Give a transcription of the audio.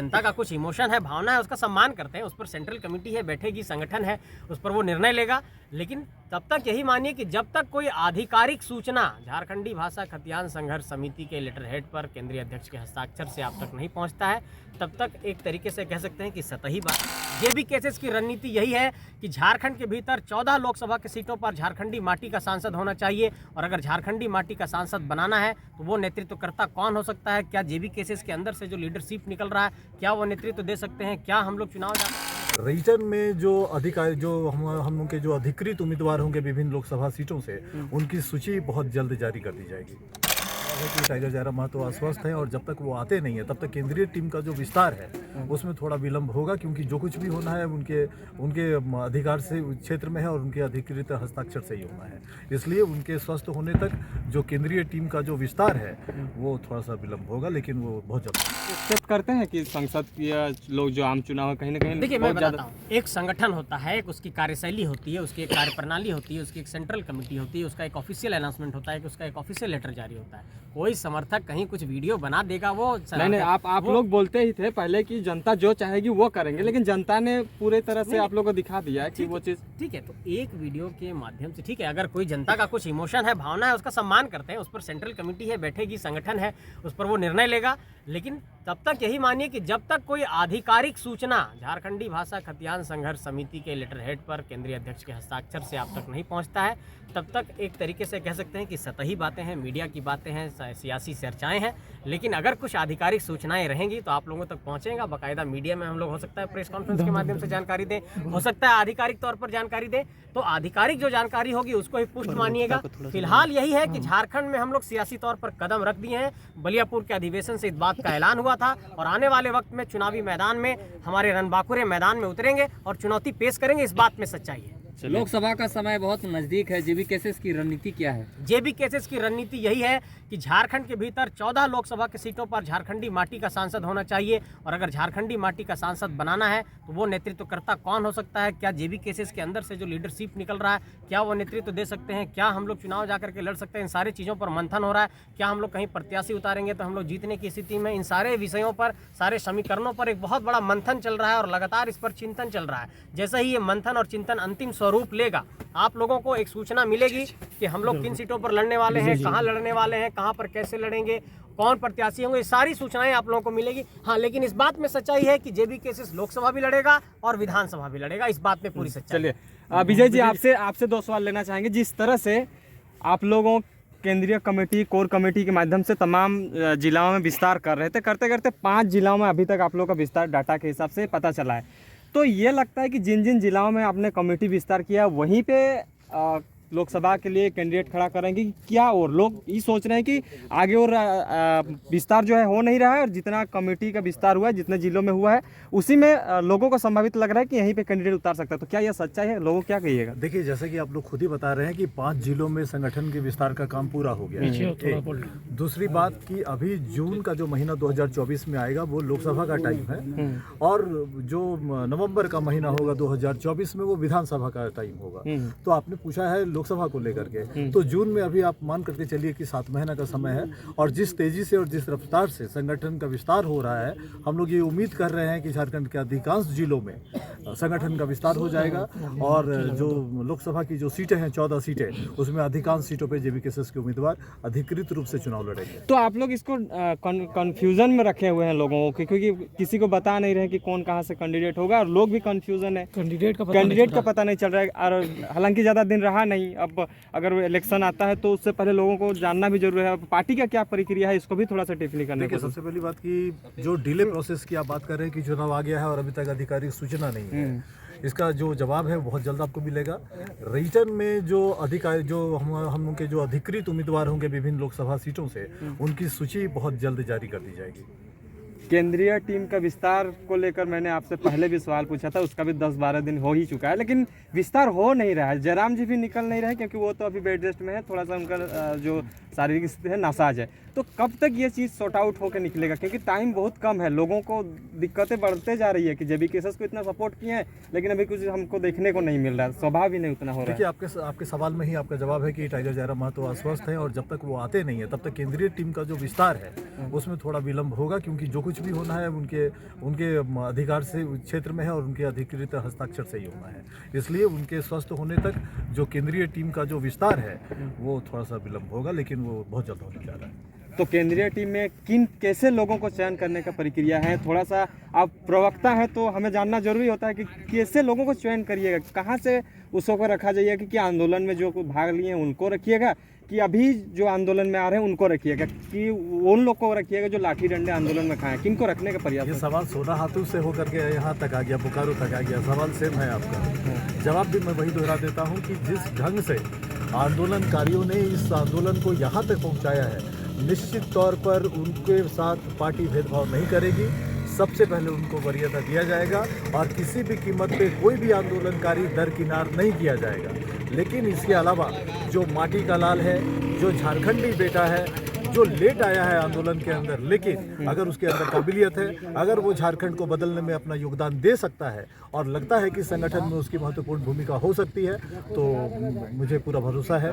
जनता का कुछ इमोशन है, भावना है, उसका सम्मान करते हैं। उस पर सेंट्रल कमेटी है, बैठेगी, संगठन है, उस पर वो निर्णय लेगा। लेकिन तब तक यही मानिए कि जब तक कोई आधिकारिक सूचना झारखंडी भाषा खतियान संघर्ष समिति के लेटर हेड पर केंद्रीय अध्यक्ष के हस्ताक्षर से आप तक नहीं पहुंचता है, तब तक एक तरीके से कह सकते हैं कि सतही बात। जेबी केसेस की रणनीति यही है कि झारखंड के भीतर 14 लोकसभा की सीटों पर झारखंडी माटी का सांसद होना चाहिए, और अगर झारखंडी माटी का सांसद बनाना है तो वो नेतृत्वकर्ता कौन हो सकता है, क्या जेबी केसेस के अंदर से जो लीडरशिप निकल रहा है, क्या वो नेतृत्व दे सकते हैं, क्या हम लोग चुनाव रीजन में जो अधिकारी जो हम लोग के जो अधिकृत उम्मीदवार होंगे विभिन्न लोकसभा सीटों से, उनकी सूची बहुत जल्द जारी कर दी जाएगी। कि टाइगर जयराम महतो आश्वस्त हैं, और जब तक वो आते नहीं है तब तक केंद्रीय टीम का जो विस्तार है उसमें थोड़ा विलंब होगा, क्योंकि जो कुछ भी होना है उनके अधिकार से क्षेत्र में है और उनके अधिकृत हस्ताक्षर से ही होना है। इसलिए उनके स्वस्थ होने तक जो केंद्रीय टीम का जो विस्तार है वो थोड़ा सा विलंब होगा, लेकिन वो बहुत जल्द एक्सेप्ट करते हैं कि संसद या लोग जो आम चुनाव है कहीं ना कहीं। देखिए, मैं बताता हूँ, एक संगठन होता है, एक उसकी कार्यशैली होती है, उसकी एक कार्यप्रणाली होती है, उसकी एक सेंट्रल कमेटी होती है, उसका एक ऑफिशियल अनाउंसमेंट होता है, कि उसका एक ऑफिशियल लेटर जारी होता है। कोई समर्थक कहीं कुछ वीडियो बना देगा, वो नहीं, आप लोग बोलते ही थे पहले कि जनता जो चाहेगी वो करेंगे, लेकिन जनता ने पूरे तरह से आप लोग को दिखा दिया है कि वो चीज़ ठीक है। तो एक वीडियो के माध्यम से ठीक है, अगर कोई जनता का कुछ इमोशन है, भावना है, उसका सम्मान करते हैं। उस पर सेंट्रल कमेटी है, बैठेगी, संगठन है, उस पर वो निर्णय लेगा। लेकिन तब तक यही मानिए कि जब तक कोई आधिकारिक सूचना झारखंडी भाषा खतियान संघर्ष समिति के लेटर हेड पर केंद्रीय अध्यक्ष के हस्ताक्षर से आप तक नहीं पहुंचता है, तब तक एक तरीके से कह सकते हैं कि सतही बातें हैं, मीडिया की बातें हैं, सियासी चर्चाएं हैं। लेकिन अगर कुछ आधिकारिक सूचनाएं रहेंगी तो आप लोगों तक पहुंचेगा। बाकायदा मीडिया में हम लोग हो सकता है प्रेस कॉन्फ्रेंस के माध्यम से जानकारी दें, हो सकता है आधिकारिक तौर पर जानकारी दें। तो आधिकारिक जो जानकारी होगी उसको ही पुष्ट मानिएगा। फिलहाल यही है कि झारखंड में हम लोग सियासी तौर पर कदम रख दिए हैं। बलियापुर के अधिवेशन से इस बात का ऐलान हुआ था, और आने वाले वक्त में चुनावी मैदान में हमारे रणबांकुरे मैदान में उतरेंगे और चुनौती पेश करेंगे। इस बात में सच्चाई है। लोकसभा का समय बहुत नजदीक है, जेबी केसेस की रणनीति क्या है? जेबी केसेस की रणनीति यही है कि झारखंड के भीतर 14 लोकसभा की सीटों पर झारखंडी माटी का सांसद होना चाहिए, और अगर झारखंडी माटी का सांसद बनाना है तो वो नेतृत्वकर्ता कौन हो सकता है, क्या जेबी केसेस के अंदर से जो लीडरशिप निकल रहा है, क्या वो नेतृत्व दे सकते हैं, क्या हम लोग चुनाव जाकर के लड़ सकते हैं। इन सारी चीज़ों पर मंथन हो रहा है। क्या हम लोग कहीं प्रत्याशी उतारेंगे तो हम लोग जीतने की स्थिति में, इन सारे विषयों पर, सारे समीकरणों पर एक बहुत बड़ा मंथन चल रहा है, और लगातार इस पर चिंतन चल रहा है। जैसे ही ये मंथन और चिंतन अंतिम स्वरूप लेगा, आप लोगों को एक सूचना मिलेगी कि हम लोग किन सीटों पर लड़ने वाले हैं, कहां लड़ने वाले हैं, कहां पर कैसे लड़ेंगे, कौन प्रत्याशी होंगे, ये सारी सूचनाएं आप लोगों को मिलेगी। हाँ, लेकिन इस बात में सच्चाई है कि जेबी केसेस लोकसभा भी लड़ेगा और विधानसभा भी लड़ेगा। इस बात में पूरी सच्चाई। चलिए विजय जी, आपसे 2 सवाल लेना चाहेंगे। जिस तरह से आप लोगों केंद्रीय कमेटी, कोर कमेटी के माध्यम से तमाम जिलाओं में विस्तार कर रहे थे, करते करते 5 जिलाओं में अभी तक आप लोगों का विस्तार डाटा के हिसाब से पता चला है। तो ये लगता है कि जिन जिन जिलाओं में आपने कमेटी विस्तार किया वहीं पे लोकसभा के लिए कैंडिडेट खड़ा करेंगे क्या? और लोग ये सोच रहे हैं कि आगे और विस्तार जो है हो नहीं रहा है, और जितना कमेटी का विस्तार हुआ है, जितने जिलों में हुआ है, उसी में लोगों को संभावित लग रहा है कि यहीं पे कैंडिडेट उतार सकता है। तो क्या यह सच्चाई है? लोगों क्या कहिएगा? देखिए, जैसे कि आप लोग खुद ही बता रहे हैं कि 5 जिलों में संगठन के विस्तार का काम पूरा हो गया है। दूसरी बात कि अभी जून का जो महीना 2024 में आएगा वो लोकसभा का टाइम है, और जो नवंबर का महीना होगा 2024 में वो विधानसभा का टाइम होगा। तो आपने पूछा है लोकसभा को लेकर के, तो जून में अभी आप मान करके चलिए कि 7 महीना का समय है, और जिस तेजी से और जिस रफ्तार से संगठन का विस्तार हो रहा है, हम लोग ये उम्मीद कर रहे हैं कि झारखंड के अधिकांश जिलों में संगठन का विस्तार हो जाएगा, और जो लोकसभा की जो सीटें हैं 14 सीटें, उसमें अधिकांश सीटों पे जेबी केसेस के उम्मीदवार अधिकृत रूप से चुनाव लड़ेंगे। तो आप लोग इसको कंफ्यूजन में रखे हुए हैं लोगों को, क्योंकि किसी को बता नहीं रहे कि कौन कहाँ से कैंडिडेट होगा, और लोग भी कंफ्यूजन है, कैंडिडेट का पता नहीं चल रहा है। और हालांकि ज़्यादा दिन रहा नहीं, अब अगर इलेक्शन आता है तो उससे पहले लोगों को जानना भी जरूरी है। पार्टी का क्या प्रक्रिया है, इसको भी थोड़ा सा टिप्पणी करने की। सबसे पहली बात कि जो डिले प्रोसेस की आप बात कर रहे हैं कि चुनाव आ गया है और अभी तक आधिकारिक सूचना नहीं है, इसका जो जवाब है बहुत जल्द आपको मिलेगा। रीजन में जो अधिकारी जो हम लोग के जो अधिकृत उम्मीदवार होंगे विभिन्न लोकसभा सीटों से, उनकी सूची बहुत जल्द जारी कर दी जाएगी। केंद्रीय टीम का विस्तार को लेकर मैंने आपसे पहले भी सवाल पूछा था, उसका भी 10-12 दिन हो ही चुका है, लेकिन विस्तार हो नहीं रहा है। जयराम जी भी निकल नहीं रहे, क्योंकि वो तो अभी बेड रेस्ट में है, थोड़ा सा उनका जो शारीरिक स्थिति है नासाज है। तो कब तक ये चीज़ सॉर्ट आउट होकर निकलेगा? क्योंकि टाइम बहुत कम है, लोगों को दिक्कतें बढ़ते जा रही है कि जेबी केसेस को इतना सपोर्ट किए हैं लेकिन अभी कुछ हमको देखने को नहीं मिल रहा है, स्वभाव ही नहीं उतना हो रहा देखिए, है। आपके सवाल में ही आपका जवाब है कि टाइगर जयराम महतो अस्वस्थ हैं और जब तक वो आते नहीं है तब तक केंद्रीय टीम का जो विस्तार है उसमें थोड़ा विलंब होगा, क्योंकि जो कुछ भी होना है उनके अधिकार से क्षेत्र में है और उनके अधिकृत हस्ताक्षर से ही होना है। इसलिए उनके स्वस्थ होने तक जो केंद्रीय टीम का जो विस्तार है वो थोड़ा सा विलंब होगा, लेकिन वो बहुत जल्द होने जा रहा है। तो केंद्रीय टीम में कैसे लोगों को चयन करने का प्रक्रिया है? थोड़ा सा आप प्रवक्ता हैं तो हमें जानना जरूरी होता है कि कैसे लोगों को चयन करिएगा, कहाँ से उसको को रखा जाइएगा कि क्या आंदोलन में जो भाग लिए हैं उनको रखिएगा कि अभी जो आंदोलन में आ रहे हैं उनको रखिएगा कि उन लोग को रखिएगा जो लाठी डंडे आंदोलन में खाएं? किनको रखने का प्रयास? ये सवाल सोना हाथों से होकर के यहाँ तक आ गया, बोकारो तक आ गया, सवाल सेम है आपका। जवाब भी मैं वही दोहरा देता हूँ कि जिस ढंग से आंदोलनकारियों ने इस आंदोलन को यहाँ तक पहुँचाया है, निश्चित तौर पर उनके साथ पार्टी भेदभाव नहीं करेगी। सबसे पहले उनको वरीयता दिया जाएगा और किसी भी कीमत पे कोई भी आंदोलनकारी दरकिनार नहीं किया जाएगा। लेकिन इसके अलावा जो माटी का लाल है, जो झारखंडी बेटा है, जो लेट आया है आंदोलन के अंदर, लेकिन अगर उसके अंदर काबिलियत है, अगर वो झारखंड को बदलने में अपना योगदान दे सकता है और लगता है कि संगठन में उसकी महत्वपूर्ण भूमिका हो सकती है, तो मुझे पूरा भरोसा है